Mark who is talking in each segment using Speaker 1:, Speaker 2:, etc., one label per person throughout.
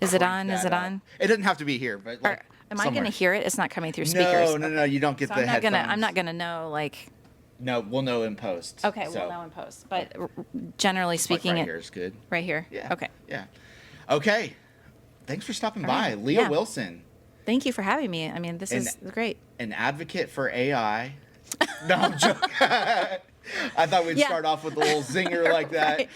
Speaker 1: Is it on? Is it on?
Speaker 2: It doesn't have to be here, but like
Speaker 1: Am I
Speaker 2: somewhere.
Speaker 1: going to hear it? It's not coming through speakers.
Speaker 2: No. You don't get
Speaker 1: So
Speaker 2: the headphones.
Speaker 1: I'm not gonna know, like.
Speaker 2: No, we'll know in post.
Speaker 1: Okay,
Speaker 2: so.
Speaker 1: we'll know in post. But generally
Speaker 2: Like
Speaker 1: speaking,
Speaker 2: right here is good.
Speaker 1: Right here.
Speaker 2: Yeah.
Speaker 1: Okay.
Speaker 2: Yeah. Okay. Thanks for stopping
Speaker 1: All
Speaker 2: by,
Speaker 1: right.
Speaker 2: Leah
Speaker 1: Yeah.
Speaker 2: Wilson,
Speaker 1: Thank you for having me. I mean, this is great.
Speaker 2: an advocate for AI. No, I'm joking. I thought we'd start off with a little zinger like that.
Speaker 1: Right.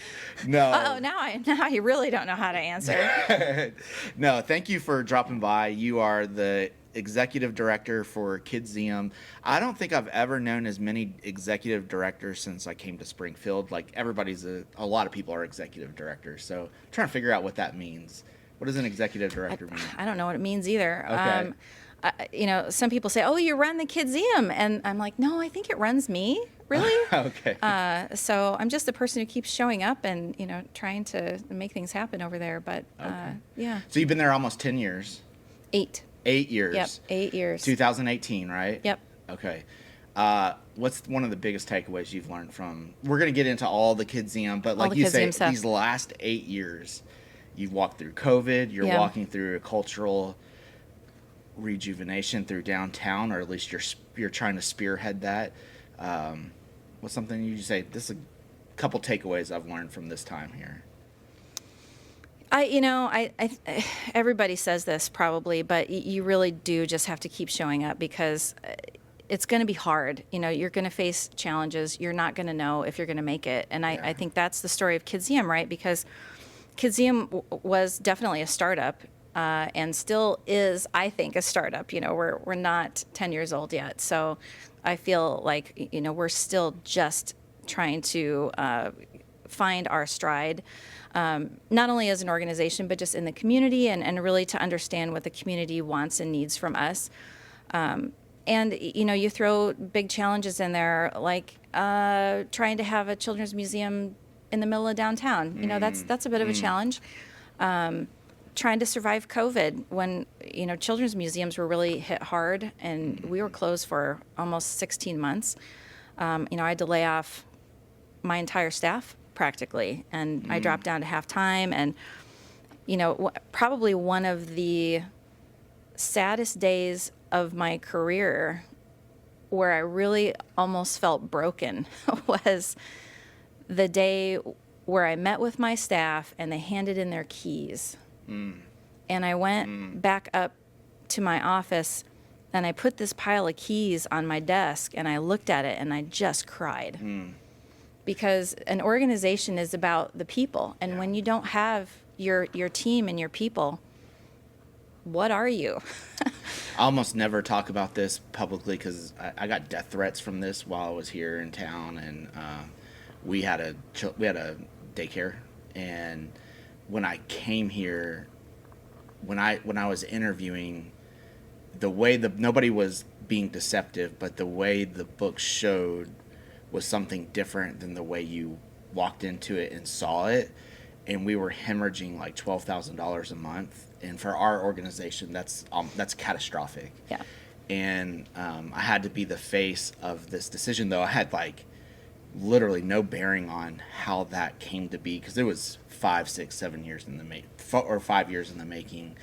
Speaker 2: No.
Speaker 1: Now I really don't know how to answer.
Speaker 2: No, thank you for dropping by. You are the executive director for Kidzeum. I don't think I've ever known as many executive directors since I came to Springfield. Like everybody's a lot of people are executive directors. So I'm trying to figure out what that means. What does an executive director mean?
Speaker 1: I don't know what it means either.
Speaker 2: Okay.
Speaker 1: Some people say, "Oh, you run the Kidzeum," and I'm like, "No, I think it runs me." Really?
Speaker 2: Okay.
Speaker 1: So I'm just the person who keeps showing up and trying to make things happen over there. But yeah.
Speaker 2: So you've been there almost 10 years.
Speaker 1: 8.
Speaker 2: 8 years.
Speaker 1: Yep. 8 years.
Speaker 2: 2018, right?
Speaker 1: Yep.
Speaker 2: Okay. What's one of the biggest takeaways you've learned from? We're going to get into all the Kidzeum, but like you say,
Speaker 1: stuff.
Speaker 2: these last 8 years, you've walked through COVID. You're walking through a cultural rejuvenation through downtown, or at least you're trying to spearhead that. What's something you say? This is a couple takeaways I've learned from this time here.
Speaker 1: Everybody says this probably, but you really do just have to keep showing up because it's going to be hard. You're going to face challenges. You're not going to know if you're going to make it. And I think that's the story of Kidzeum, right? Because Kidzeum was definitely a startup and still is, I think, a startup. We're not 10 years old yet. So I feel like, we're still just trying to find our stride. Not only as an organization, but just in the community and really to understand what the community wants and needs from us. And, you throw big challenges in there, like trying to have a children's museum in the middle of downtown. That's a bit of a challenge. Trying to survive COVID when, children's museums were really hit hard and we were closed for almost 16 months. I had to lay off my entire staff practically, and I dropped down to half time. And probably one of the saddest days of my career where I really almost felt broken was the day where I met with my staff and they handed in their keys. And I went back up to my office and I put this pile of keys on my desk and I looked at it and I just cried. Because an organization is about the people. And when you don't have your team and your people, what are you?
Speaker 2: I almost never talk about this publicly because I got death threats from this while I was here in town, and we had a daycare. And when I came here, when I was interviewing, the way nobody was being deceptive, but the way the book showed was something different than the way you walked into it and saw it. And we were hemorrhaging like $12,000 a month. And for our organization, that's catastrophic.
Speaker 1: Yeah.
Speaker 2: And I had to be the face of this decision, though I had like literally no bearing on how that came to be, because it was 5, 6, 7 years in the 5 years in the making.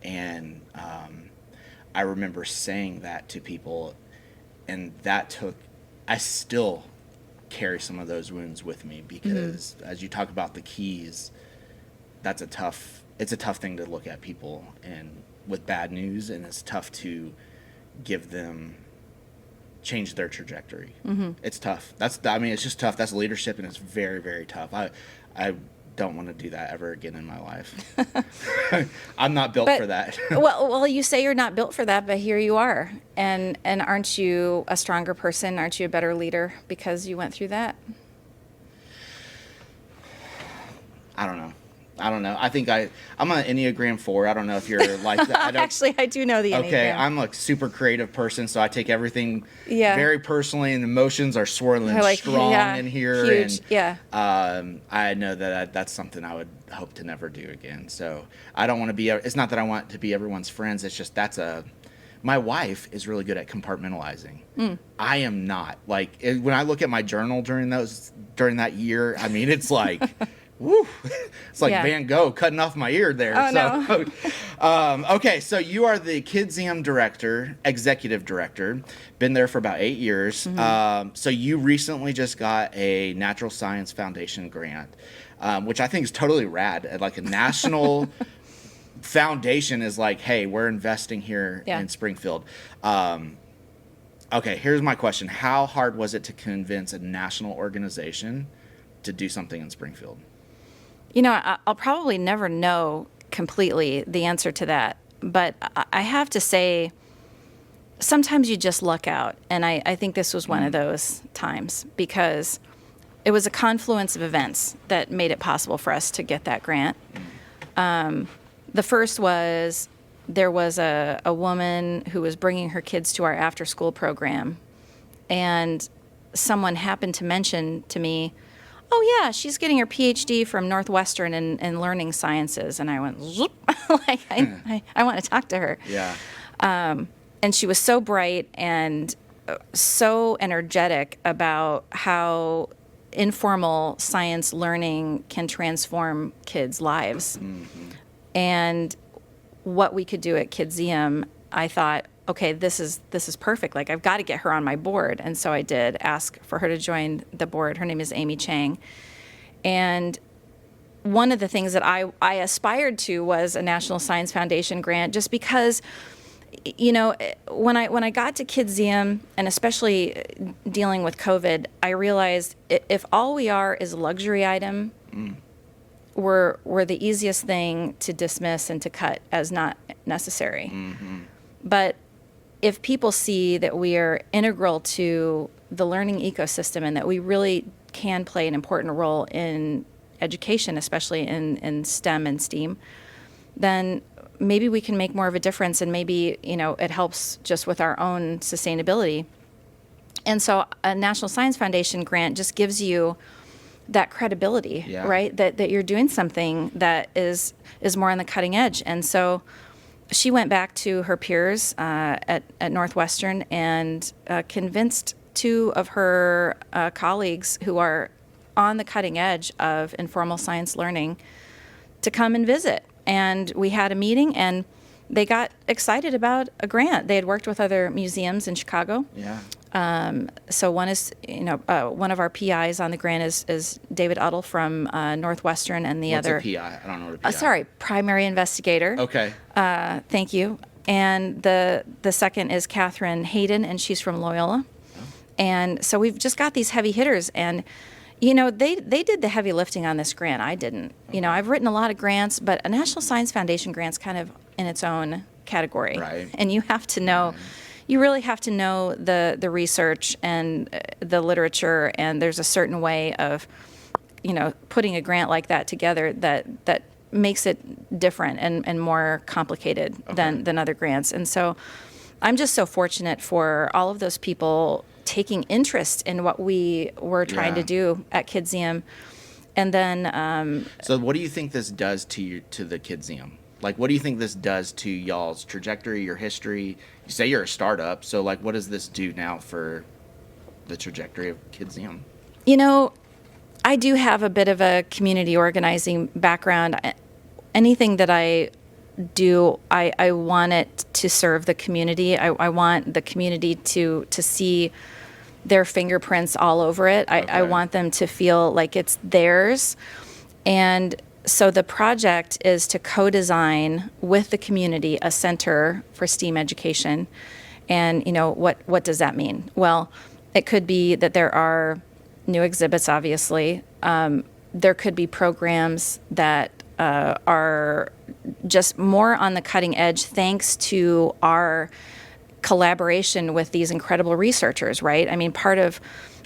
Speaker 2: And I remember saying that to people, and I still carry some of those wounds with me because as you talk about the keys, it's a tough thing to look at people and with bad news, and it's tough to give them change their trajectory. It's tough. It's just tough. That's leadership, and it's very, very tough. I don't want to do that ever again in my life. I'm not built for that.
Speaker 1: well, you say you're not built for that, but here you are. And aren't you a stronger person? Aren't you a better leader because you went through that?
Speaker 2: I don't know. I think I'm an Enneagram 4. I don't know if you're like that.
Speaker 1: Actually, I do know the Enneagram. Okay,
Speaker 2: I'm a super creative person, so I take everything very personally, and emotions are swirling strong in here.
Speaker 1: Huge.
Speaker 2: And I know that's something I would hope to never do again. So I don't want to be. It's not that I want to be everyone's friends. It's just my wife is really good at compartmentalizing. I am not. Like when I look at my journal during that year, it's like Woo. It's like
Speaker 1: Yeah.
Speaker 2: Van Gogh cutting off my ear there.
Speaker 1: Oh,
Speaker 2: so, okay, so you are the Kidzeum executive director. Been there for about 8 years. So you recently just got a Natural Science Foundation grant, which I think is totally rad. Like a national foundation is like, hey, we're investing here
Speaker 1: Yeah.
Speaker 2: in Springfield. Okay, here's my question. How hard was it to convince a national organization to do something in Springfield?
Speaker 1: You know, I'll probably never know completely the answer to that, but I have to say, sometimes you just luck out. And I think this was one of those times, because it was a confluence of events that made it possible for us to get that grant. The first was, there was a woman who was bringing her kids to our after-school program, and someone happened to mention to me, oh yeah, she's getting her PhD from Northwestern in learning sciences. And I went, zoop, like, I want to talk to her.
Speaker 2: Yeah.
Speaker 1: And she was so bright and so energetic about how informal science learning can transform kids' lives. And what we could do at Kidzeum, I thought, okay, this is perfect. Like, I've got to get her on my board. And so I did ask for her to join the board. Her name is Amy Chang. And one of the things that I aspired to was a National Science Foundation grant, just because, you know, when I got to Kidzeum, and especially dealing with COVID, I realized if all we are is a luxury item, we're the easiest thing to dismiss and to cut as not necessary. But if people see that we are integral to the learning ecosystem and that we really can play an important role in education, especially in STEM and STEAM, then maybe we can make more of a difference, and maybe, you know, it helps just with our own sustainability. And so a National Science Foundation grant just gives you that credibility, right? That you're doing something that is more on the cutting edge. And so she went back to her peers at Northwestern and convinced two of her colleagues who are on the cutting edge of informal science learning to come and visit. And we had a meeting, and they got excited about a grant. They had worked with other museums in Chicago.
Speaker 2: Yeah.
Speaker 1: So one is, you know, one of our PIs on the grant is David Uddle from Northwestern, and the
Speaker 2: What's
Speaker 1: other.
Speaker 2: a PI? I don't know what a PI.
Speaker 1: Sorry, primary investigator.
Speaker 2: Okay.
Speaker 1: Thank you. And the second is Catherine Hayden, and she's from Loyola. And so we've just got these heavy hitters, and you know, they did the heavy lifting on this grant. I didn't. You know, I've written a lot of grants, but a National Science Foundation grant's kind of in its own category.
Speaker 2: Right.
Speaker 1: And you have to know, you really have to know the research and the literature, and there's a certain way of, you know, putting a grant like that together that makes it different and more complicated than other grants. And so I'm just so fortunate for all of those people taking interest in what we were trying to do at Kidzeum. And then
Speaker 2: so what do you think this does to the Kidzeum? Like, what do you think this does to y'all's trajectory, your history? You say you're a startup, so like, what does this do now for the trajectory of Kidzeum?
Speaker 1: You know, I do have a bit of a community organizing background. Anything that I do, I want it to serve the community. I want the community to see their fingerprints all over it. I want them to feel like it's theirs. And so the project is to co-design with the community a center for STEAM education. And, you know, what does that mean? Well, it could be that there are new exhibits, obviously. There could be programs that are just more on the cutting edge thanks to our collaboration with these incredible researchers, right? I mean, part of,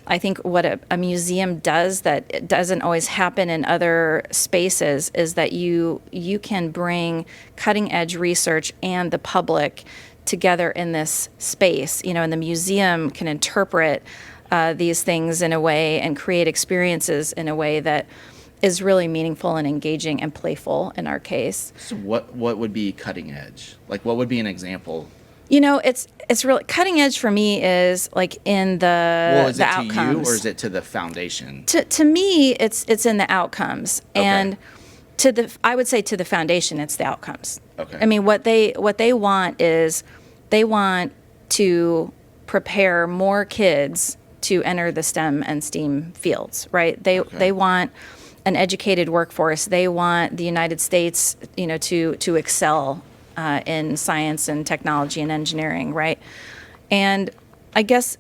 Speaker 1: I think, what a museum does that it doesn't always happen in other spaces is that you can bring cutting edge research and the public together in this space, you know, and the museum can interpret these things in a way and create experiences in a way that is really meaningful and engaging and playful in our case.
Speaker 2: So what would be cutting edge? Like, what would be an example?
Speaker 1: It's really cutting edge for me is like in
Speaker 2: Well, is
Speaker 1: the
Speaker 2: it to
Speaker 1: outcomes.
Speaker 2: you or is it to the foundation?
Speaker 1: To me, it's in the outcomes,
Speaker 2: Okay.
Speaker 1: and I would say to the foundation, it's the outcomes.
Speaker 2: Okay.
Speaker 1: I mean, what they want is they want to prepare more kids to enter the STEM and STEAM fields, right? They want an educated workforce. They want the United States, to excel in science and technology and engineering, right? And I guess,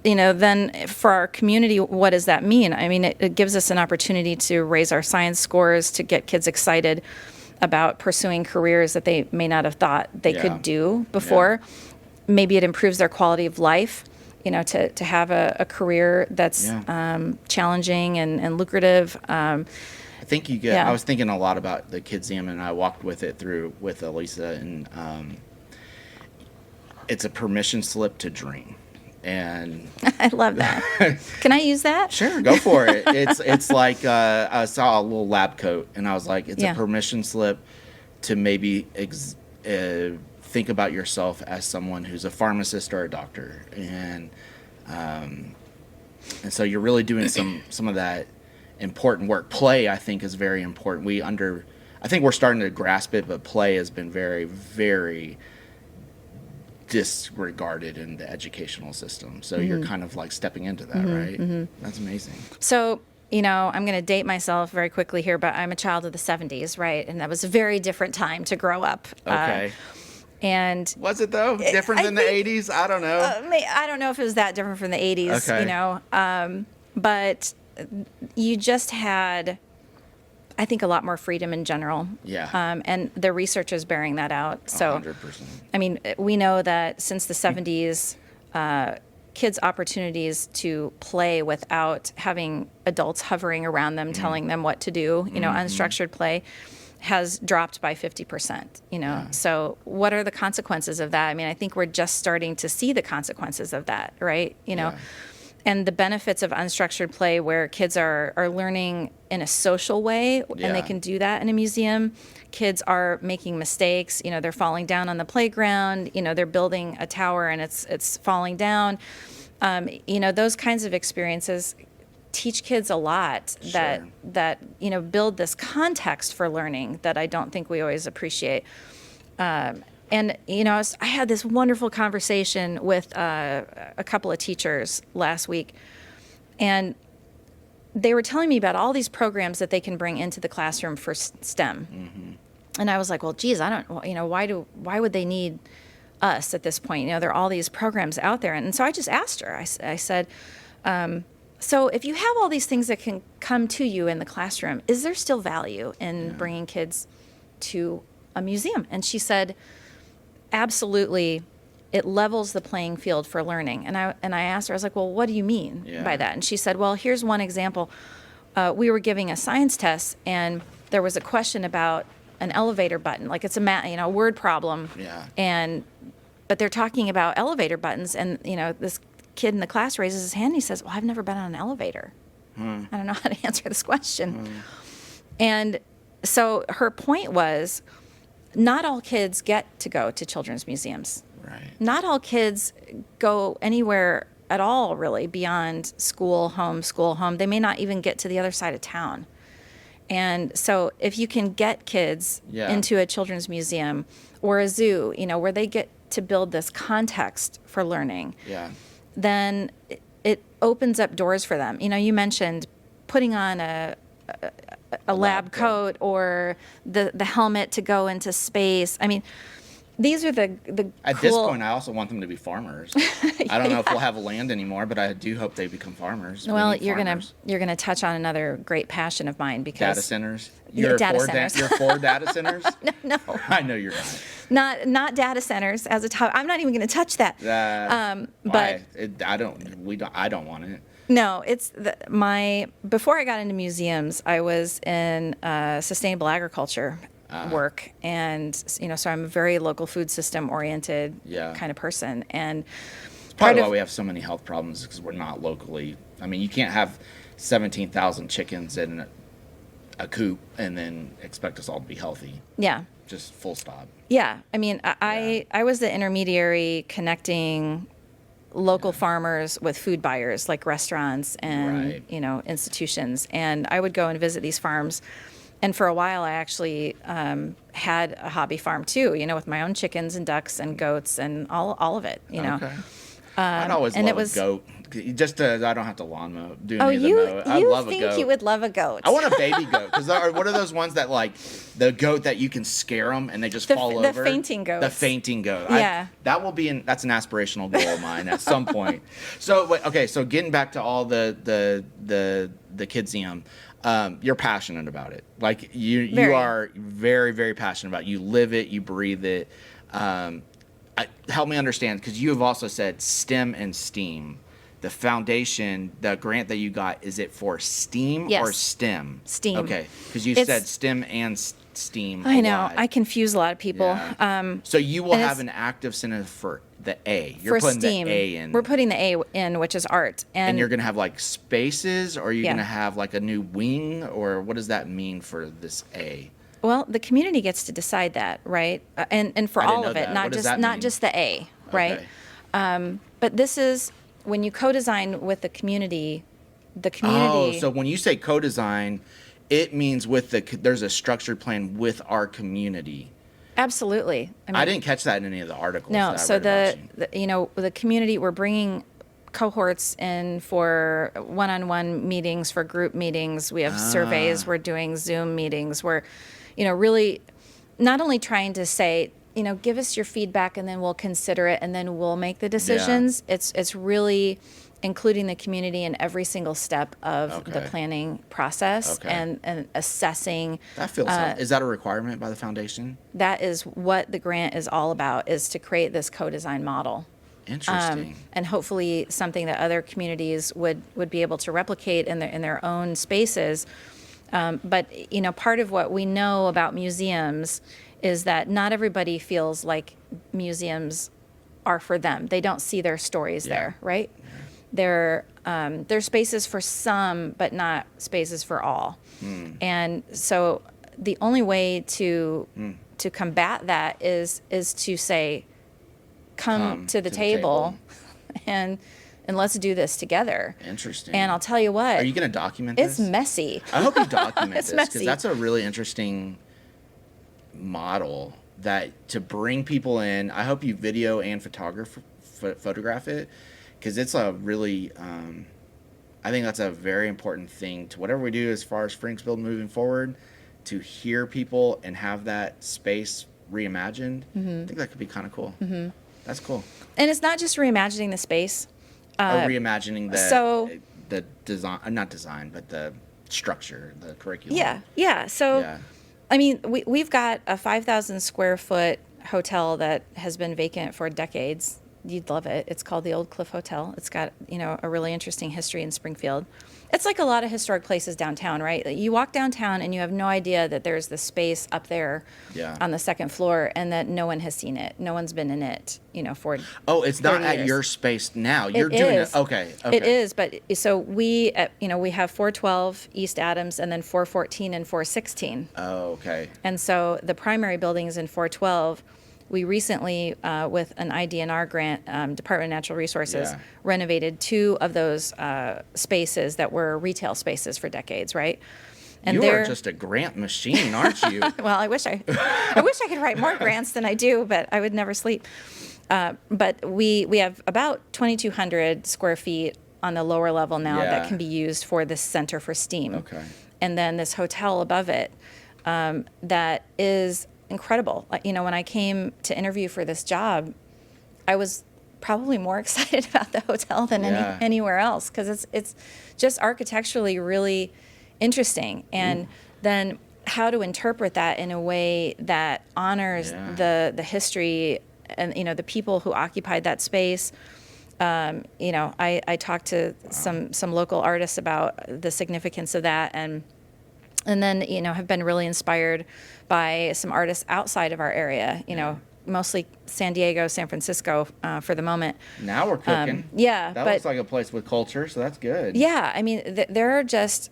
Speaker 1: then for our community, what does that mean? I mean, it gives us an opportunity to raise our science scores, to get kids excited about pursuing careers that they may not have thought they could do before. Maybe it improves their quality of life, to have a career that's challenging and lucrative.
Speaker 2: I think you get.
Speaker 1: Yeah.
Speaker 2: I was thinking a lot about the Kidzeum, and I walked with it through with Elisa, and it's a permission slip to dream. And
Speaker 1: I love that. Can I use that?
Speaker 2: sure, go for it. It's like I saw a little lab coat, and I was like, it's a permission slip to maybe think about yourself as someone who's a pharmacist or a doctor, and so you're really doing some of that important work. Play, I think, is very important. I think we're starting to grasp it, but play has been very, very disregarded in the educational system. So you're kind of like stepping into that, right? That's amazing.
Speaker 1: So, I'm going to date myself very quickly here, but I'm a child of the 70s, right? And that was a very different time to grow up.
Speaker 2: Okay.
Speaker 1: And
Speaker 2: Was it though? Different than the 80s? I don't know.
Speaker 1: I don't know if it was that different from the 80s,
Speaker 2: Okay.
Speaker 1: But you just had, I think, a lot more freedom in general.
Speaker 2: Yeah.
Speaker 1: And the research is bearing that out. So,
Speaker 2: 100%.
Speaker 1: I mean, we know that since the 70s, kids' opportunities to play without having adults hovering around them, telling them what to do, unstructured play, has dropped by 50%, So what are the consequences of that? I mean, I think we're just starting to see the consequences of that, right? And the benefits of unstructured play where kids are learning in a social way, and they can do that in a museum. Kids are making mistakes, they're falling down on the playground, they're building a tower and it's falling down. Those kinds of experiences teach kids a lot that build this context for learning that I don't think we always appreciate. And, I had this wonderful conversation with a couple of teachers last week, and they were telling me about all these programs that they can bring into the classroom for STEM. And I was like, well, geez, I don't, why would they need us at this point? There are all these programs out there. And so I just asked her, I said, so if you have all these things that can come to you in the classroom, is there still value in bringing kids to a museum? And she said, absolutely, it levels the playing field for learning. And I asked her, I was like, well, what do you mean by that? And she said, well, here's one example. We were giving a science test, and there was a question about an elevator button. Like it's a word problem.
Speaker 2: Yeah.
Speaker 1: But they're talking about elevator buttons, and this kid in the class raises his hand and he says, well, I've never been on an elevator. I don't know how to answer this question. And so her point was, not all kids get to go to children's museums.
Speaker 2: Right.
Speaker 1: Not all kids go anywhere at all, really, beyond school, home. They may not even get to the other side of town. And so if you can get kids into a children's museum or a zoo, where they get to build this context for learning, then it opens up doors for them. You mentioned putting on a lab coat or the helmet to go into space. I mean, these are the
Speaker 2: At
Speaker 1: cool...
Speaker 2: this point, I also want them to be farmers. I don't know if we'll have land anymore, but I do hope they become farmers.
Speaker 1: Well, you're gonna touch on another great passion of mine, because
Speaker 2: data centers. You're for data centers?
Speaker 1: No.
Speaker 2: I know you're not.
Speaker 1: Not data centers as a topic. I'm not even going to touch that. But
Speaker 2: I don't want it.
Speaker 1: No, it's before I got into museums, I was in sustainable agriculture work, and so I'm a very local food system oriented kind of person, and
Speaker 2: it's probably why we have so many health problems, because we're not locally. I mean, you can't have 17,000 chickens in a coop and then expect us all to be healthy.
Speaker 1: Yeah.
Speaker 2: Just full stop.
Speaker 1: Yeah. I mean, I was the intermediary connecting local farmers with food buyers like restaurants and,
Speaker 2: Right.
Speaker 1: institutions. And I would go and visit these farms. And for a while, I actually had a hobby farm too, with my own chickens and ducks and goats and all of it,
Speaker 2: Okay. I'd always
Speaker 1: and
Speaker 2: love
Speaker 1: it was-
Speaker 2: a goat. Just I don't have to lawn mow. Do
Speaker 1: Oh,
Speaker 2: any of the
Speaker 1: you
Speaker 2: mowing. I love a
Speaker 1: think
Speaker 2: goat.
Speaker 1: you would love a goat?
Speaker 2: I want a baby goat because what are those ones that like the goat that you can scare them and they just fall
Speaker 1: the
Speaker 2: over?
Speaker 1: fainting goats.
Speaker 2: The fainting goat.
Speaker 1: Yeah.
Speaker 2: That will be that's an aspirational goal of mine at some point. So okay, so getting back to all the Kidzeum, you're passionate about it. Like you
Speaker 1: Very.
Speaker 2: are very, very passionate about it. You live it, you breathe it. Help me understand, because you have also said STEM and STEAM. The foundation, the grant that you got, is it for STEAM
Speaker 1: Yes.
Speaker 2: or STEM?
Speaker 1: STEAM.
Speaker 2: Okay, because you
Speaker 1: It's-
Speaker 2: said STEM and STEAM.
Speaker 1: I
Speaker 2: a
Speaker 1: know.
Speaker 2: lot.
Speaker 1: I confuse a lot of people.
Speaker 2: Yeah. So you will
Speaker 1: and
Speaker 2: have
Speaker 1: it's-
Speaker 2: an active center for the A. You're
Speaker 1: For
Speaker 2: putting
Speaker 1: STEAM,
Speaker 2: the A in.
Speaker 1: we're putting the A in, which is art,
Speaker 2: and you're going to have like spaces, or are you
Speaker 1: Yeah.
Speaker 2: going to have like a new wing, or what does that mean for this A?
Speaker 1: well, the community gets to decide that, right? And for
Speaker 2: I didn't
Speaker 1: all
Speaker 2: know
Speaker 1: of it,
Speaker 2: that.
Speaker 1: not
Speaker 2: What does
Speaker 1: just
Speaker 2: that
Speaker 1: not
Speaker 2: mean?
Speaker 1: just the A, right?
Speaker 2: Okay.
Speaker 1: But this is when you co-design with the community. The
Speaker 2: Oh,
Speaker 1: community.
Speaker 2: so when you say co-design, it means there's a structured plan with our community.
Speaker 1: Absolutely.
Speaker 2: I didn't catch that in any of the articles.
Speaker 1: No,
Speaker 2: that I
Speaker 1: so
Speaker 2: read about you.
Speaker 1: the community, we're bringing cohorts in for one-on-one meetings, for group meetings. We have surveys. We're doing Zoom meetings. We're, really not only trying to say, give us your feedback and then we'll consider it and then we'll make the decisions. It's really including the community in every single step of the
Speaker 2: Okay.
Speaker 1: planning process
Speaker 2: Okay.
Speaker 1: and assessing.
Speaker 2: That feels. Is that a requirement by the foundation?
Speaker 1: That is what the grant is all about, is to create this co-design model.
Speaker 2: Interesting.
Speaker 1: And hopefully something that other communities would be able to replicate in their own spaces. But part of what we know about museums is that not everybody feels like museums are for them. They don't see their stories there, right? They're spaces for some, but not spaces for all. And so the only way to combat that is to say, come to the table, and let's do this together.
Speaker 2: Interesting.
Speaker 1: And I'll tell you what,
Speaker 2: Are you going to document
Speaker 1: it's
Speaker 2: this?
Speaker 1: messy.
Speaker 2: I hope you document
Speaker 1: It's
Speaker 2: this, because
Speaker 1: messy.
Speaker 2: that's a really interesting model to bring people in. I hope you video and photograph it, because it's a really, I think that's a very important thing to whatever we do as far as Springfield moving forward, to hear people and have that space reimagined. I think that could be kind of cool. That's cool.
Speaker 1: And it's not just reimagining the space.
Speaker 2: Or reimagining the design, not design, but the structure, the curriculum.
Speaker 1: Yeah. So,
Speaker 2: Yeah.
Speaker 1: I mean, we've got a 5,000 square foot hotel that has been vacant for decades. You'd love it. It's called the Old Cliff Hotel. It's got, a really interesting history in Springfield. It's like a lot of historic places downtown, right? You walk downtown and you have no idea that there's this space up there
Speaker 2: Yeah.
Speaker 1: on the second floor and that no one has seen it. No one's been in it, for
Speaker 2: Oh, it's not
Speaker 1: 30
Speaker 2: at
Speaker 1: years.
Speaker 2: your space now. You're
Speaker 1: It
Speaker 2: doing
Speaker 1: is.
Speaker 2: it. Okay.
Speaker 1: It is, but so we have 412 East Adams and then 414 and 416.
Speaker 2: Oh, okay.
Speaker 1: And so the primary buildings in 412, we recently, with an IDNR grant, Department of Natural Resources,
Speaker 2: Yeah.
Speaker 1: renovated 2 of those spaces that were retail spaces for decades, right? And
Speaker 2: You
Speaker 1: they're
Speaker 2: are just a grant machine, aren't you?
Speaker 1: well, I wish I could write more grants than I do, but I would never sleep. But we have about 2,200 square feet on the lower level now
Speaker 2: Yeah.
Speaker 1: that can be used for this Center for STEAM.
Speaker 2: Okay.
Speaker 1: And then this hotel above it that is incredible. When I came to interview for this job, I was probably more excited about the hotel than
Speaker 2: Yeah.
Speaker 1: anywhere else, because it's just architecturally really interesting. And then how to interpret that in a way that honors
Speaker 2: Yeah.
Speaker 1: the history and the people who occupied that space. I talked to some local artists about the significance of that, and then have been really inspired by some artists outside of our area. Mostly San Diego, San Francisco for the moment.
Speaker 2: Now we're cooking.
Speaker 1: Yeah,
Speaker 2: That
Speaker 1: but
Speaker 2: looks like a place with culture, so that's good.
Speaker 1: yeah, I mean, there are just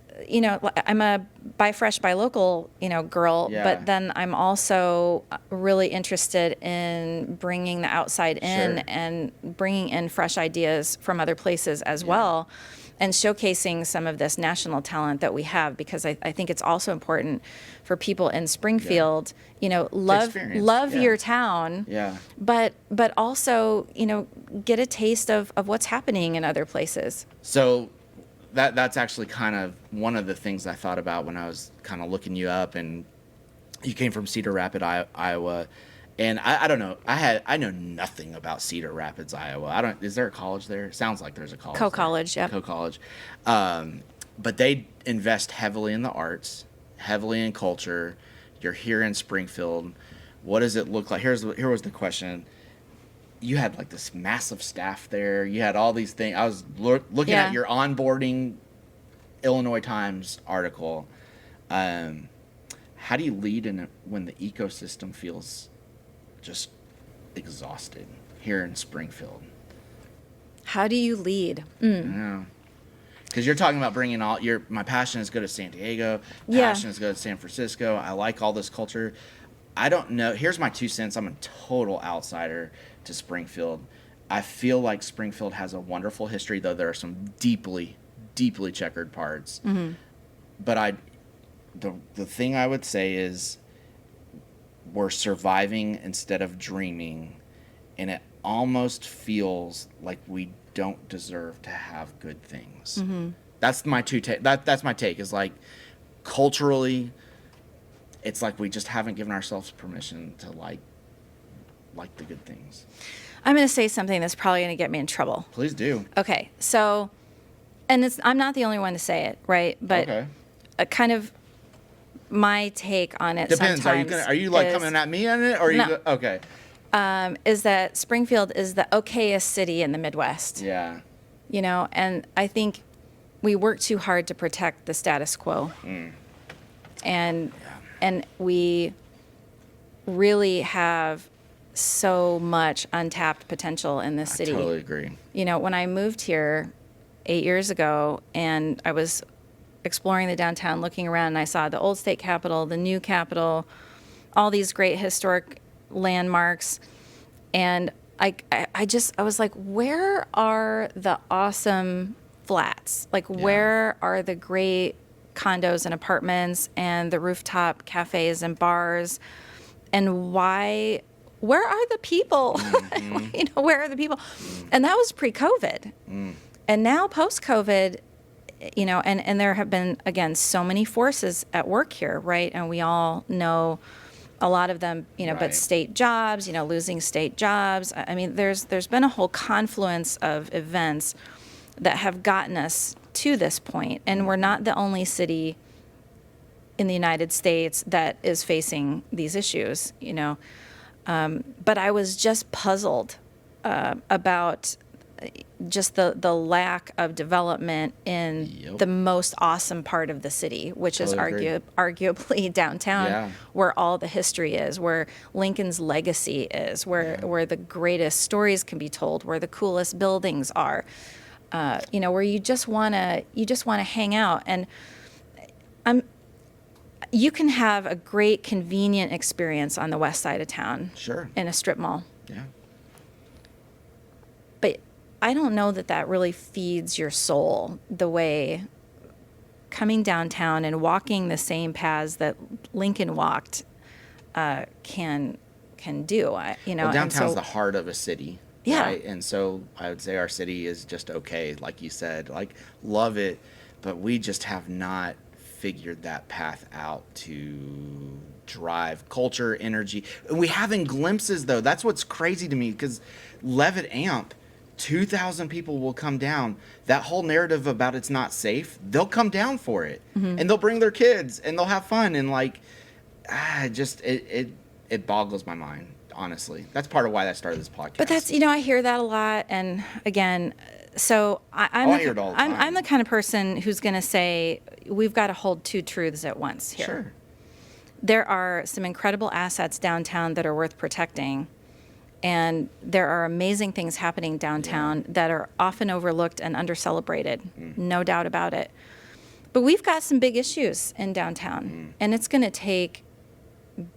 Speaker 1: I'm a buy fresh, buy local, girl,
Speaker 2: Yeah.
Speaker 1: but then I'm also really interested in bringing the outside in
Speaker 2: Sure.
Speaker 1: and bringing in fresh ideas from other places as well, and showcasing some of this national talent that we have, because I think it's also important for people in Springfield, love
Speaker 2: experience. Yeah.
Speaker 1: your town,
Speaker 2: Yeah.
Speaker 1: but also, get a taste of what's happening in other places.
Speaker 2: So that's actually kind of one of the things I thought about when I was kind of looking you up, and you came from Cedar Rapids, Iowa. And I don't know. I know nothing about Cedar Rapids, Iowa. Is there a college there? Sounds like there's a college.
Speaker 1: Co-college, yep.
Speaker 2: Co-college. But they invest heavily in the arts, heavily in culture. You're here in Springfield. What does it look like? Here was the question. You had like this massive staff there. You had all these things. I was looking at your onboarding Illinois Times article. How do you lead when the ecosystem feels just exhausted here in Springfield?
Speaker 1: How do you lead?
Speaker 2: Yeah. Because you're talking about bringing my passion is go to San Diego. Passion is go to San Francisco. I like all this culture. I don't know. Here's my 2 cents. I'm a total outsider to Springfield. I feel like Springfield has a wonderful history, though there are some deeply, deeply checkered parts.
Speaker 1: Mm-hmm.
Speaker 2: But the thing I would say is we're surviving instead of dreaming, and it almost feels like we don't deserve to have good things.
Speaker 1: Mm-hmm.
Speaker 2: That's my that's my take. Is like culturally, it's like we just haven't given ourselves permission to like the good things.
Speaker 1: I'm going to say something that's probably going to get me in trouble.
Speaker 2: Please do.
Speaker 1: Okay, so, and I'm not the only one to say it, right? But
Speaker 2: Okay.
Speaker 1: Kind of my take on it
Speaker 2: Depends.
Speaker 1: sometimes
Speaker 2: Are you like coming at me on it, or are you
Speaker 1: No.
Speaker 2: okay?
Speaker 1: Is that Springfield is the okayest city in the Midwest.
Speaker 2: Yeah.
Speaker 1: And I think we work too hard to protect the status quo. And we really have so much untapped potential in this city.
Speaker 2: I totally agree.
Speaker 1: When I moved here 8 years ago, and I was exploring the downtown, looking around, and I saw the old state capitol, the new capitol, all these great historic landmarks, and I was like, where are the awesome flats? Like, where are the great condos and apartments and the rooftop cafes and bars? And where are the people?
Speaker 2: Mm-hmm.
Speaker 1: Where are the people? And that was pre-COVID. And now post-COVID, and there have been, again, so many forces at work here, right? And we all know a lot of them,
Speaker 2: Right.
Speaker 1: but state jobs, losing state jobs. I mean, there's been a whole confluence of events that have gotten us to this point. And we're not the only city in the United States that is facing these issues, But I was just puzzled about just the lack of development in the most awesome part of the city, which
Speaker 2: Totally
Speaker 1: is arguably downtown,
Speaker 2: Yeah.
Speaker 1: where all the history is, where Lincoln's legacy is, where the greatest stories can be told, where the coolest buildings are, where you just wanna hang out. And you can have a great, convenient experience on the west side of town,
Speaker 2: Sure.
Speaker 1: in a strip mall.
Speaker 2: Yeah.
Speaker 1: But I don't know that really feeds your soul the way coming downtown and walking the same paths that Lincoln walked can do.
Speaker 2: Well, downtown's the heart of a city.
Speaker 1: Yeah.
Speaker 2: Right? And so I would say our city is just okay, like you said. Like, love it, but we just have not figured that path out to drive culture, energy. We having glimpses, though. That's what's crazy to me, because Levitt Amp, 2,000 people will come down. That whole narrative about it's not safe, they'll come down for it.
Speaker 1: Mm-hmm.
Speaker 2: And they'll bring their kids, and they'll have fun. And, like, it boggles my mind, honestly. That's part of why I started this podcast.
Speaker 1: But that's, I hear that a lot. And again, so
Speaker 2: I hear it all the time.
Speaker 1: I'm the kind of person who's going to say we've got to hold two truths at once here.
Speaker 2: Sure.
Speaker 1: There are some incredible assets downtown that are worth protecting. And there are amazing things happening downtown that are often overlooked and undercelebrated. No doubt about it. But we've got some big issues in downtown, and it's going to take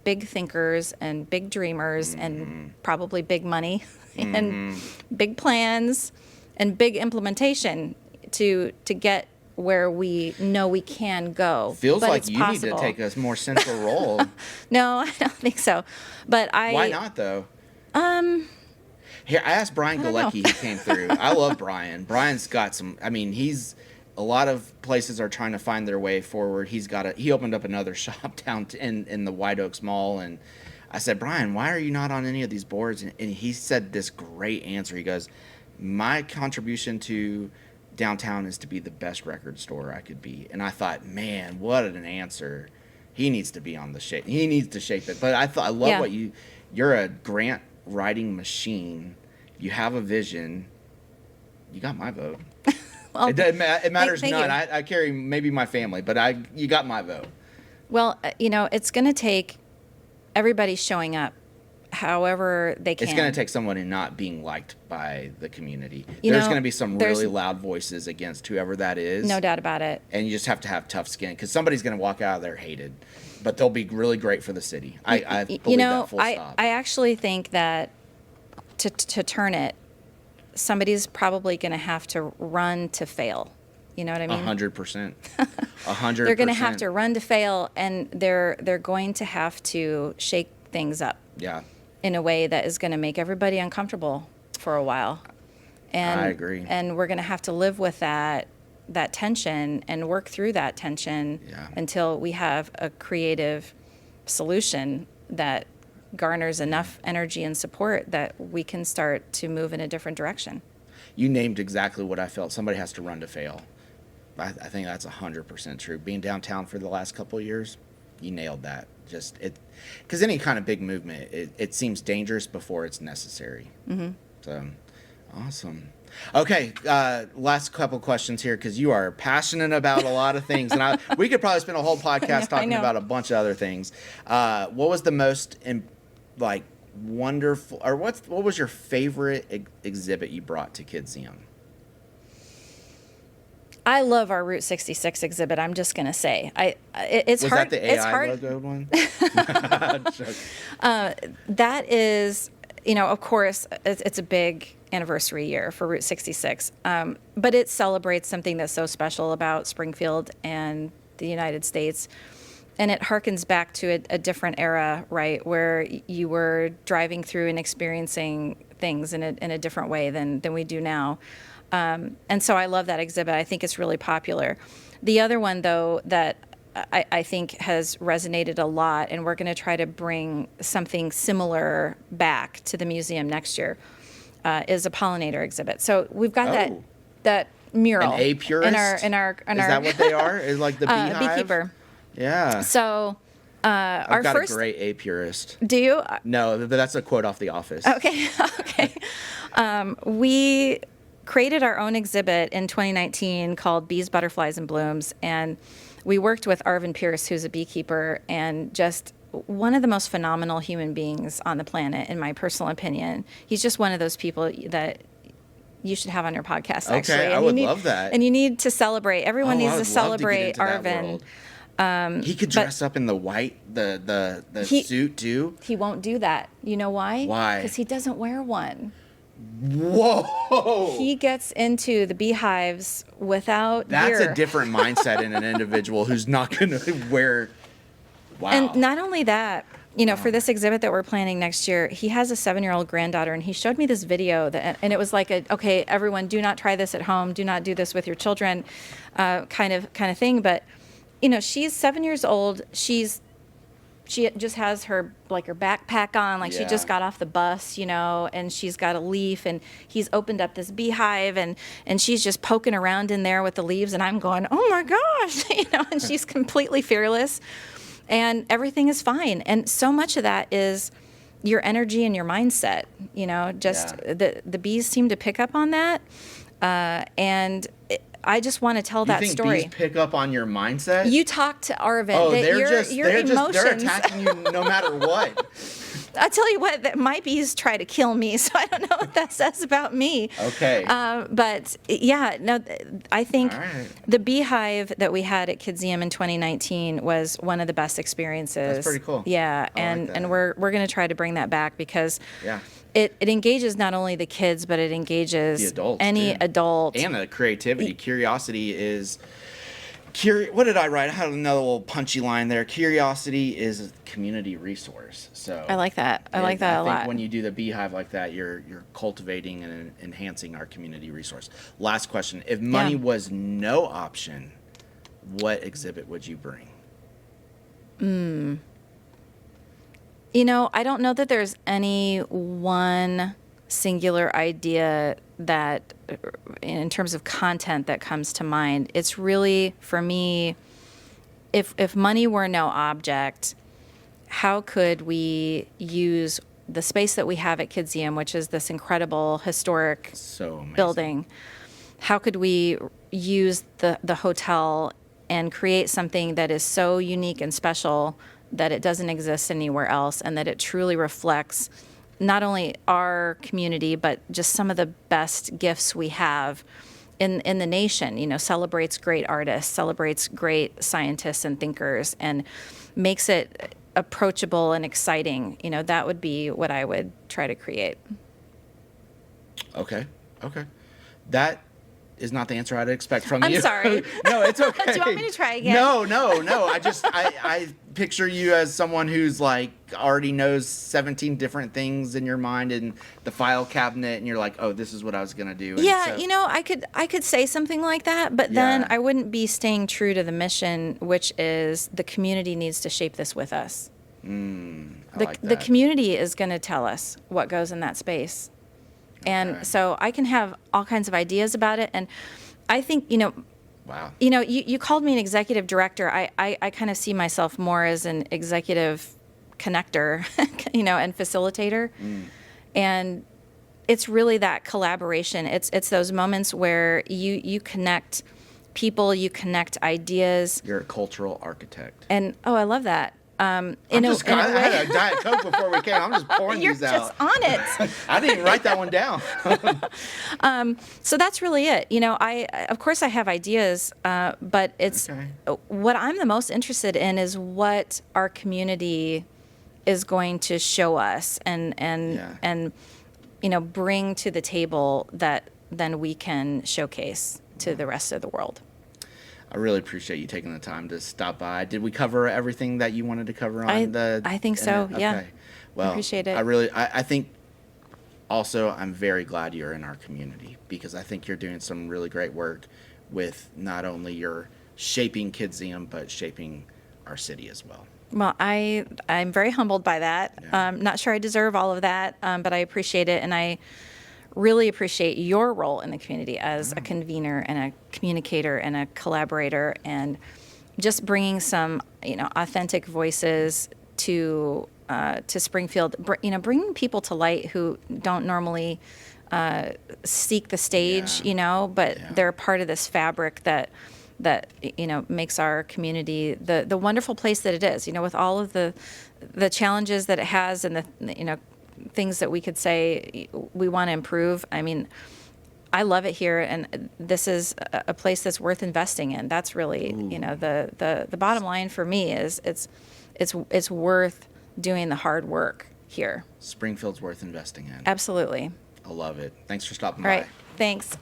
Speaker 1: big thinkers and big dreamers and probably big money and big plans and big implementation to get where we know we can go.
Speaker 2: Feels
Speaker 1: but
Speaker 2: like
Speaker 1: it's
Speaker 2: you
Speaker 1: possible.
Speaker 2: need to take a more central role.
Speaker 1: No, I don't think so. But
Speaker 2: Why not, though? Here, I asked Brian Galecki. He came through. I love Brian. Brian's got some. I mean, a lot of places are trying to find their way forward. He opened up another shop down in the White Oaks Mall, and I said, Brian, why are you not on any of these boards? And he said this great answer. He goes, my contribution to downtown is to be the best record store I could be. And I thought, man, what an answer. He needs to be on the shape. He needs to shape it. But I love what you're a grant writing machine. You have a vision. You got my vote.
Speaker 1: Well,
Speaker 2: it matters
Speaker 1: thank
Speaker 2: none.
Speaker 1: you.
Speaker 2: I carry maybe my family, but you got my vote.
Speaker 1: Well, it's going to take everybody showing up however they can.
Speaker 2: It's going to take someone not being liked by the community. There's going to be some really loud voices against whoever that is.
Speaker 1: No doubt about it.
Speaker 2: And you just have to have tough skin because somebody's going to walk out of there hated, but they'll be really great for the city. I believe that full stop.
Speaker 1: I actually think that to turn it, somebody's probably going to have to run to fail. You know what I mean?
Speaker 2: 100%. 100%.
Speaker 1: They're going to have to run to fail, and they're going to have to shake things up.
Speaker 2: Yeah.
Speaker 1: In a way that is going to make everybody uncomfortable for a while. And
Speaker 2: I agree.
Speaker 1: And we're going to have to live with that tension and work through that tension until we have a creative solution that garners enough energy and support that we can start to move in a different direction.
Speaker 2: You named exactly what I felt. Somebody has to run to fail. I think that's 100% true. Being downtown for the last couple of years, you nailed that. Because any kind of big movement, it seems dangerous before it's necessary. Mm-hmm. So, awesome. Okay, last couple questions here because you are passionate about a lot of things, and we could probably spend a whole podcast talking about a bunch of other things. What was the most wonderful, or what was your favorite exhibit you brought to Kidzeum?
Speaker 1: I love our Route 66 exhibit. I'm just going to say, it's
Speaker 2: was
Speaker 1: hard.
Speaker 2: Was that the AI logo one?
Speaker 1: That is, of course, it's a big anniversary year for Route 66, but it celebrates something that's so special about Springfield and the United States. And it harkens back to a different era, right, where you were driving through and experiencing things in a different way than we do now. And so I love that exhibit. I think it's really popular. The other one, though, that I think has resonated a lot, and we're going to try to bring something similar back to the museum next year, is a pollinator exhibit. So we've got that mural.
Speaker 2: An apiarist?
Speaker 1: In our
Speaker 2: is that what they are? Is like the beehive?
Speaker 1: Beekeeper.
Speaker 2: Yeah.
Speaker 1: So
Speaker 2: I've got a great apiarist.
Speaker 1: Do you?
Speaker 2: No, but that's a quote off The Office.
Speaker 1: Okay. We created our own exhibit in 2019 called Bees, Butterflies, and Blooms, and we worked with Arvin Pierce, who's a beekeeper, and just one of the most phenomenal human beings on the planet, in my personal opinion. He's just one of those people that you should have on your podcast, actually.
Speaker 2: Okay, I would love that.
Speaker 1: And you need to celebrate. Everyone needs to celebrate Arvin.
Speaker 2: He could dress up in the white, the suit, too.
Speaker 1: He won't do that. You know why?
Speaker 2: Why?
Speaker 1: Because he doesn't wear one.
Speaker 2: Whoa!
Speaker 1: He gets into the beehives without
Speaker 2: That's
Speaker 1: gear.
Speaker 2: a different mindset in an individual who's not going to wear. Wow.
Speaker 1: And not only that, for this exhibit that we're planning next year, he has a 7-year-old granddaughter, and he showed me this video and it was like okay, everyone, do not try this at home. Do not do this with your children, kind of thing. But she's 7 years old. She just has her backpack on, she just got off the bus, and she's got a leaf, and he's opened up this beehive, and she's just poking around in there with the leaves, and I'm going, oh my gosh, and she's completely fearless, and everything is fine. And so much of that is your energy and your mindset, the bees seem to pick up on that, and I just want to tell that story.
Speaker 2: You think bees pick up on your mindset?
Speaker 1: You talk to Arvin.
Speaker 2: Oh,
Speaker 1: your emotions.
Speaker 2: they're attacking you no matter what.
Speaker 1: I'll tell you what, my bees try to kill me, so I don't know what that says about me.
Speaker 2: Okay.
Speaker 1: But yeah, no, I think
Speaker 2: All right.
Speaker 1: the beehive that we had at Kidzeum in 2019 was one of the best experiences.
Speaker 2: That's pretty cool.
Speaker 1: Yeah,
Speaker 2: I like that.
Speaker 1: and we're going to try to bring that back because
Speaker 2: Yeah.
Speaker 1: it engages not only the kids, but it engages
Speaker 2: The adults,
Speaker 1: any
Speaker 2: too.
Speaker 1: adult.
Speaker 2: And the creativity. Curiosity is. What did I write? I had another little punchy line there. Curiosity is a community resource. So
Speaker 1: I like that. I like that a
Speaker 2: I think
Speaker 1: lot.
Speaker 2: when you do the beehive like that, you're cultivating and enhancing our community resource. Last question: if money was no option, what exhibit would you bring?
Speaker 1: You know, I don't know that there's any one singular idea that, in terms of content, that comes to mind. It's really, for me, if money were no object, how could we use the space that we have at Kidzeum, which is this incredible historic
Speaker 2: So amazing.
Speaker 1: building? How could we use the hotel and create something that is so unique and special that it doesn't exist anywhere else, and that it truly reflects not only our community, but just some of the best gifts we have in the nation, you know, celebrates great artists, celebrates great scientists and thinkers, and makes it approachable and exciting. You know, that would be what I would try to create.
Speaker 2: Okay. That is not the answer I'd expect from you.
Speaker 1: I'm sorry.
Speaker 2: No, it's okay.
Speaker 1: Do you want me to try again?
Speaker 2: No. I picture you as someone who's like already knows 17 different things in your mind in the file cabinet, and you're like, oh, this is what I was gonna do. And
Speaker 1: Yeah,
Speaker 2: so-
Speaker 1: you know, I could say something like that, but then
Speaker 2: Yeah.
Speaker 1: I wouldn't be staying true to the mission, which is the community needs to shape this with us.
Speaker 2: I
Speaker 1: The
Speaker 2: like
Speaker 1: the
Speaker 2: that.
Speaker 1: community is going to tell us what goes in that space. And
Speaker 2: Okay.
Speaker 1: so I can have all kinds of ideas about it, and I think,
Speaker 2: Wow.
Speaker 1: you called me an executive director. I kind of see myself more as an executive connector, and facilitator. And it's really that collaboration. It's those moments where you connect people, you connect ideas,
Speaker 2: You're a cultural architect.
Speaker 1: and I love that.
Speaker 2: I had a Diet Coke before we came. I'm just pouring
Speaker 1: You're
Speaker 2: these out.
Speaker 1: just on it.
Speaker 2: I didn't even write that one down.
Speaker 1: So that's really it. Of course I have ideas, but it's
Speaker 2: Okay.
Speaker 1: what I'm the most interested in is what our community is going to show us and bring to the table that then we can showcase to the rest of the world.
Speaker 2: I really appreciate you taking the time to stop by. Did we cover everything that you wanted to cover on
Speaker 1: I think so, yeah.
Speaker 2: Okay. Well,
Speaker 1: Appreciate it.
Speaker 2: I think also I'm very glad you're in our community, because I think you're doing some really great work with not only your shaping Kidzeum, but shaping our city as well.
Speaker 1: Well, I'm very humbled by that.
Speaker 2: Yeah.
Speaker 1: Not sure I deserve all of that, but I appreciate it, and I really appreciate your role in the community as a convener and a communicator and a collaborator, and just bringing some authentic voices to Springfield. Bringing people to light who don't normally seek the stage,
Speaker 2: Yeah.
Speaker 1: but
Speaker 2: Yeah.
Speaker 1: they're part of this fabric that makes our community the wonderful place that it is, with all of the challenges that it has, and the things that we could say we want to improve. I mean, I love it here, and this is a place that's worth investing in. That's really, the bottom line for me is it's worth doing the hard work here.
Speaker 2: Springfield's worth investing in.
Speaker 1: Absolutely.
Speaker 2: I love it. Thanks for stopping
Speaker 1: All
Speaker 2: by.
Speaker 1: right. Thanks.